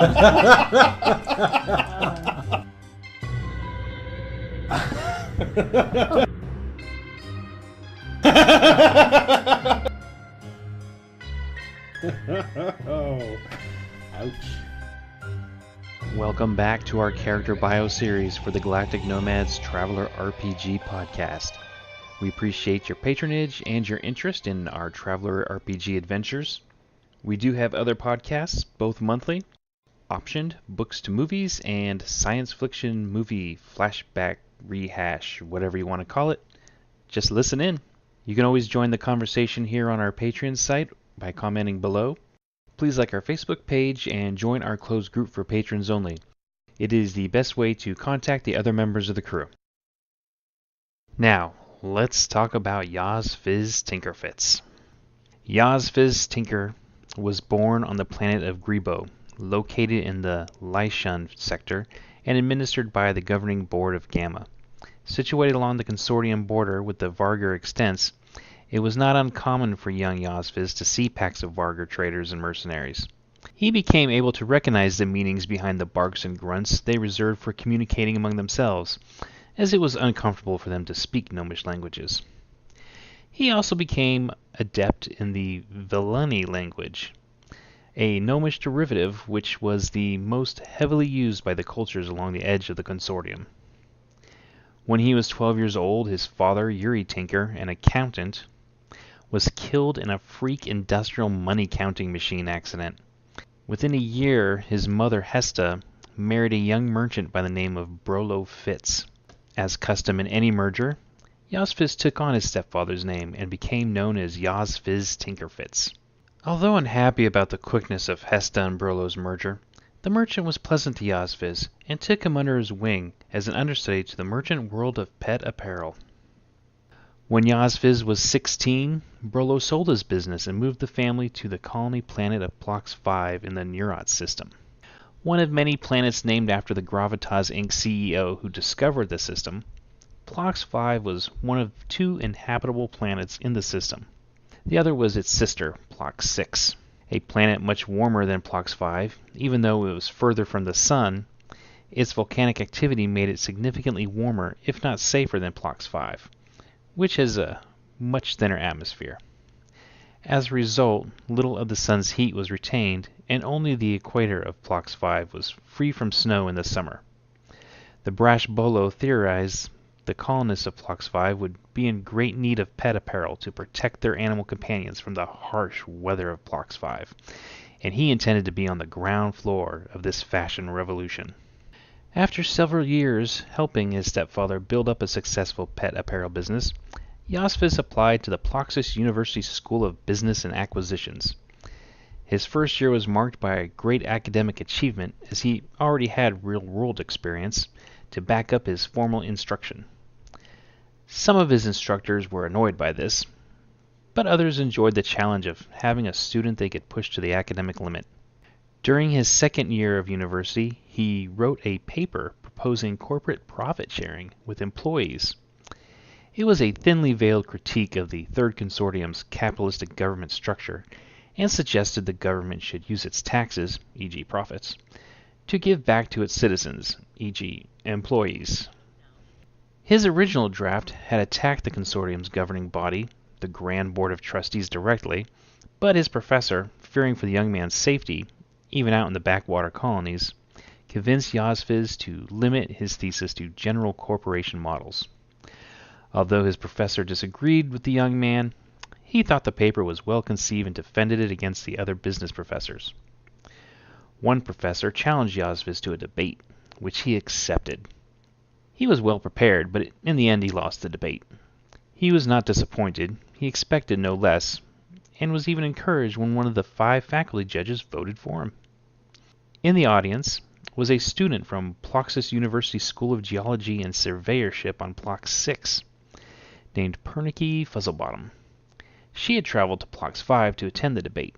Oh, ouch. Welcome back to our character bio series for the Galactic Nomads Traveler RPG podcast. We appreciate your patronage and your interest in our Traveler RPG adventures. We do have other podcasts, both monthly, optioned, books to movies, and science fiction movie flashback rehash, whatever you want to call it. Just listen in. You can always join the conversation here on our Patreon site by commenting below. Please like our Facebook page and join our closed group for patrons only. It is the best way to contact the other members of the crew. Now, let's talk about Yosfiz Tinkerfitz. Yosfiz Tinker was born on the planet of Grebo, located in the Lyshun sector and administered by the governing board of Gamma. Situated along the consortium border with the Vargar Extents, it was not uncommon for young Yosfiz to see packs of Vargar traders and mercenaries. He became able to recognize the meanings behind the barks and grunts they reserved for communicating among themselves, as it was uncomfortable for them to speak Gnomish languages. He also became adept in the Velani language, a Gnomish derivative which was the most heavily used by the cultures along the edge of the consortium. When he was 12 years old, his father, Yuri Tinker, an accountant, was killed in a freak industrial money-counting machine accident. Within a year, his mother, Hesta, married a young merchant by the name of Brolo Fitz. As custom in any merger, Yosfiz took on his stepfather's name and became known as Yosfiz Tinkerfitz. Although unhappy about the quickness of Hesta and Brolo's merger, the merchant was pleasant to Yosfiz and took him under his wing as an understudy to the merchant world of pet apparel. When Yosfiz was 16, Brolo sold his business and moved the family to the colony planet of Plox 5 in the Neurat system. One of many planets named after the Gravitas Inc. CEO who discovered the system, Plox 5 was one of 2 inhabitable planets in the system. The other was its sister, Plox 6, a planet much warmer than Plox 5. Even though it was further from the Sun, its volcanic activity made it significantly warmer, if not safer, than Plox 5, which has a much thinner atmosphere. As a result, little of the sun's heat was retained, and only the equator of Plox 5 was free from snow in the summer. The brash Bolo theorized the colonists of Plox 5 would be in great need of pet apparel to protect their animal companions from the harsh weather of Plox 5, and he intended to be on the ground floor of this fashion revolution. After several years helping his stepfather build up a successful pet apparel business, Yosfiz applied to the Ploxus University School of Business and Acquisitions. His first year was marked by great academic achievement, as he already had real-world experience to back up his formal instruction. Some of his instructors were annoyed by this, but others enjoyed the challenge of having a student they could push to the academic limit. During his second year of university, he wrote a paper proposing corporate profit sharing with employees. It was a thinly veiled critique of the Third Consortium's capitalistic government structure and suggested the government should use its taxes, e.g. profits, to give back to its citizens, e.g. employees. His original draft had attacked the Consortium's governing body, the Grand Board of Trustees, directly, but his professor, fearing for the young man's safety, even out in the backwater colonies, convinced Yosfiz to limit his thesis to general corporation models. Although his professor disagreed with the young man, he thought the paper was well conceived and defended it against the other business professors. One professor challenged Yosfiz to a debate, which he accepted. He was well prepared, but in the end he lost the debate. He was not disappointed, he expected no less, and was even encouraged when one of the 5 faculty judges voted for him. In the audience was a student from Ploxus University School of Geology and Surveyorship on Plox 6, named Pernicky Fuzzlebottom. She had traveled to Plox 5 to attend the debate.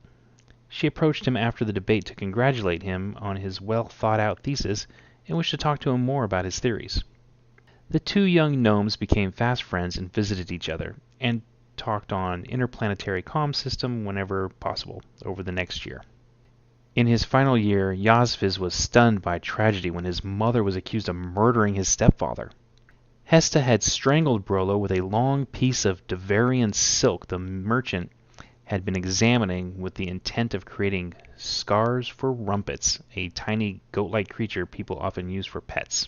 She approached him after the debate to congratulate him on his well-thought-out thesis and wished to talk to him more about his theories. The 2 young gnomes became fast friends and visited each other, and talked on interplanetary comm system whenever possible over the next year. In his final year, Yosfiz was stunned by tragedy when his mother was accused of murdering his stepfather. Hesta had strangled Brolo with a long piece of Devarian silk the merchant had been examining with the intent of creating scars for rumpets, a tiny goat-like creature people often use for pets.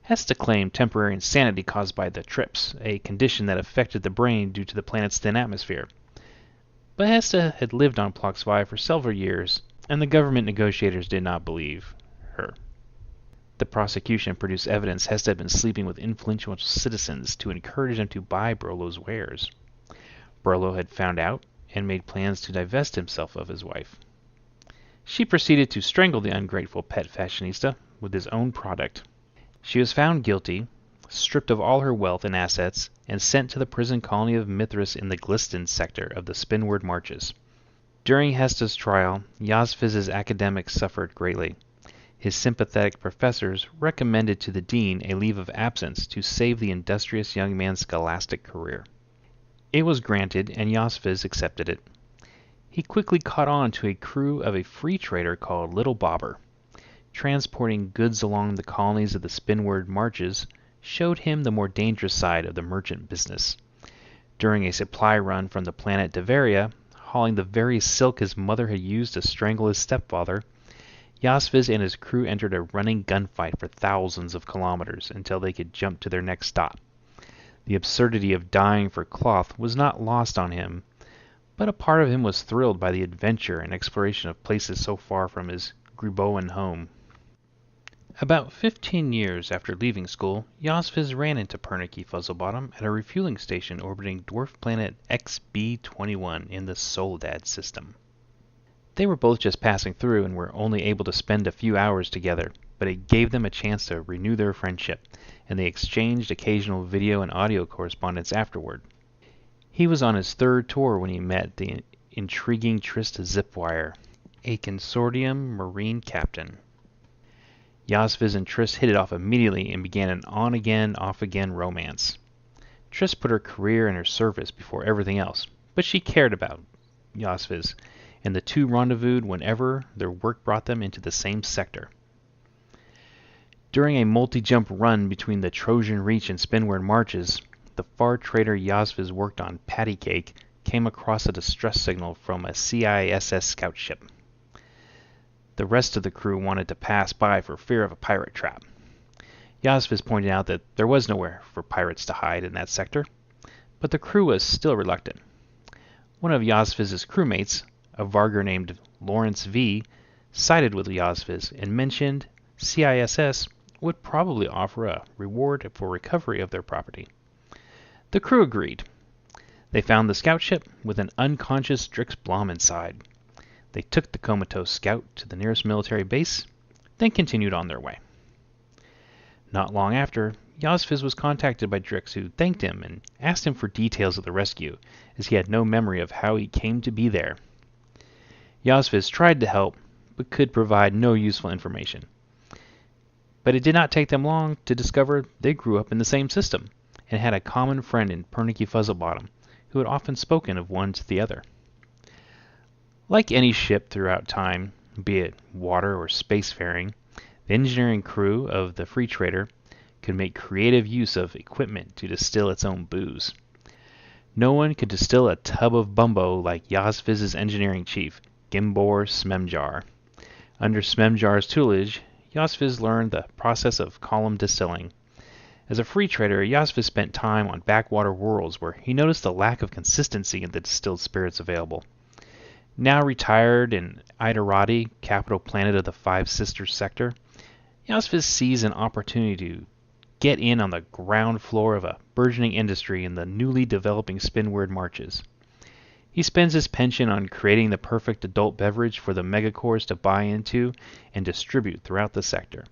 Hesta claimed temporary insanity caused by the trips, a condition that affected the brain due to the planet's thin atmosphere. But Hesta had lived on Plox 5 for several years, and the government negotiators did not believe her. The prosecution produced evidence Hesta had been sleeping with influential citizens to encourage them to buy Brolo's wares. Brolo had found out and made plans to divest himself of his wife. She proceeded to strangle the ungrateful pet fashionista with his own product. She was found guilty, stripped of all her wealth and assets, and sent to the prison colony of Mithras in the Gliston sector of the Spinward Marches. During Hesta's trial, Yosfiz's academics suffered greatly. His sympathetic professors recommended to the dean a leave of absence to save the industrious young man's scholastic career. It was granted, and Yosfiz accepted it. He quickly caught on to a crew of a free trader called Little Bobber. Transporting goods along the colonies of the Spinward Marches showed him the more dangerous side of the merchant business. During a supply run from the planet Devaria, hauling the very silk his mother had used to strangle his stepfather, Yosfiz and his crew entered a running gunfight for thousands of kilometers until they could jump to their next stop. The absurdity of dying for cloth was not lost on him, but a part of him was thrilled by the adventure and exploration of places so far from his Griboan home. About 15 years after leaving school, Yosfiz ran into Pernicky Fuzzlebottom at a refueling station orbiting dwarf planet XB21 in the Soledad system. They were both just passing through and were only able to spend a few hours together, but it gave them a chance to renew their friendship, and they exchanged occasional video and audio correspondence afterward. He was on his third tour when he met the intriguing Trist Zipwire, a consortium marine captain. Yosfiz and Trist hit it off immediately and began an on-again, off-again romance. Trist put her career and her service before everything else, but she cared about Yosfiz, and the two rendezvoused whenever their work brought them into the same sector. During a multi-jump run between the Trojan Reach and Spinward Marches, the far trader Yosfiz worked on, Patty Cake, came across a distress signal from a CISS scout ship. The rest of the crew wanted to pass by for fear of a pirate trap. Yosfiz pointed out that there was nowhere for pirates to hide in that sector, but the crew was still reluctant. One of Yosfiz's crewmates, a Vargar named Lawrence V, sided with Yosfiz and mentioned CISS would probably offer a reward for recovery of their property. The crew agreed. They found the scout ship with an unconscious Drix Blom inside. They took the comatose scout to the nearest military base, then continued on their way. Not long after, Yosfiz was contacted by Drix, who thanked him and asked him for details of the rescue, as he had no memory of how he came to be there. Yosfiz tried to help, but could provide no useful information. But it did not take them long to discover they grew up in the same system, and had a common friend in Pernicky Fuzzlebottom, who had often spoken of one to the other. Like any ship throughout time, be it water or spacefaring, the engineering crew of the Free Trader could make creative use of equipment to distill its own booze. No one could distill a tub of bumbo like Yosfiz's engineering chief, Gimbor Smemjar. Under Smemjar's tutelage, Yosfiz learned the process of column distilling. As a free trader, Yosfiz spent time on backwater worlds where he noticed the lack of consistency in the distilled spirits available. Now retired in Idarati, capital planet of the Five Sisters sector, Yosfiz sees an opportunity to get in on the ground floor of a burgeoning industry in the newly developing Spinward Marches. He spends his pension on creating the perfect adult beverage for the megacores to buy into and distribute throughout the sector.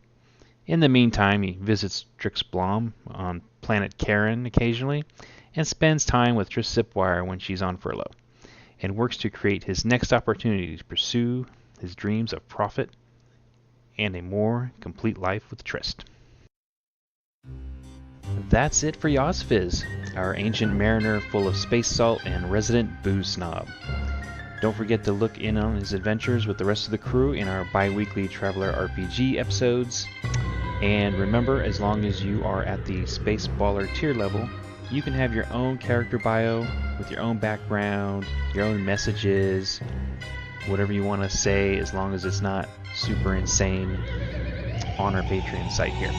In the meantime, he visits Drix Blom on planet Karen occasionally, and spends time with Triss Zipwire when she's on furlough, and works to create his next opportunity to pursue his dreams of profit and a more complete life with Trist. That's it for Yosfiz, our ancient mariner full of space salt and resident booze snob. Don't forget to look in on his adventures with the rest of the crew in our bi-weekly Traveler RPG episodes. And remember, as long as you are at the Space Baller tier level, you can have your own character bio with your own background, your own messages, whatever you want to say, as long as it's not super insane, on our Patreon site here.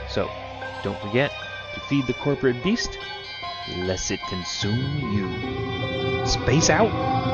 So, don't forget to feed the corporate beast, lest it consume you. Space out!